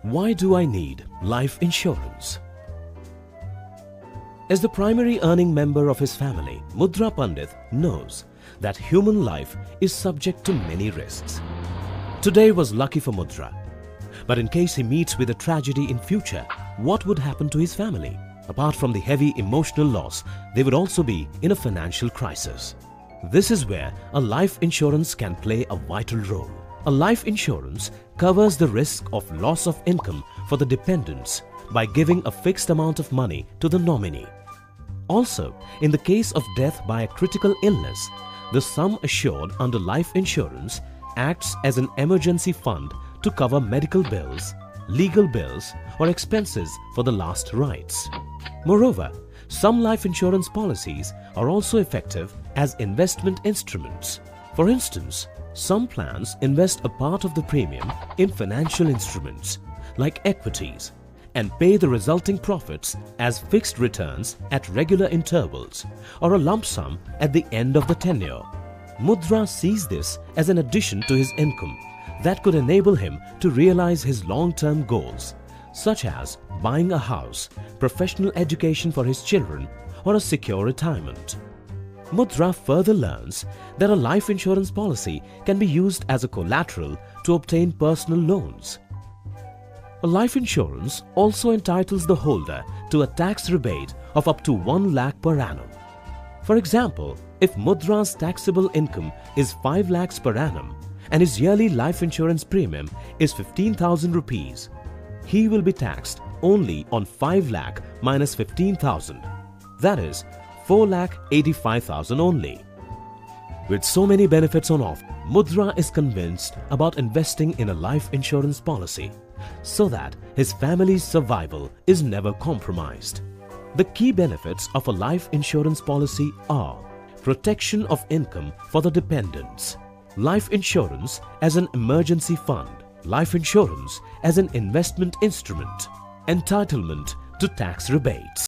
Why do I need life insurance? As the primary earning member of his family, Mudra Pandit knows that human life is subject to many risks. Today was lucky for Mudra, but in case he meets with a tragedy in future, what would happen to his family? Apart from the heavy emotional loss, they would also be in a financial crisis. This is where a life insurance can play a vital role. A life insurance covers the risk of loss of income for the dependents by giving a fixed amount of money to the nominee. Also, in the case of death by a critical illness, the sum assured under life insurance acts as an emergency fund to cover medical bills, legal bills, or expenses for the last rites. Moreover, some life insurance policies are also effective as investment instruments. For instance, some plans invest a part of the premium in financial instruments like equities and pay the resulting profits as fixed returns at regular intervals or a lump sum at the end of the tenure. Mudra sees this as an addition to his income that could enable him to realize his long-term goals, such as buying a house, professional education for his children, or a secure retirement. Mudra further learns that a life insurance policy can be used as a collateral to obtain personal loans. A life insurance also entitles the holder to a tax rebate of up to 1 lakh per annum. For example, if Mudra's taxable income is 5 lakhs per annum and his yearly life insurance premium is 15,000 rupees, he will be taxed only on 5 lakh minus 15,000. That is 4,85,000 only. With so many benefits on offer, Mudra is convinced about investing in a life insurance policy so that his family's survival is never compromised. The key benefits of a life insurance policy are protection of income for the dependents, life insurance as an emergency fund, life insurance as an investment instrument, entitlement to tax rebates.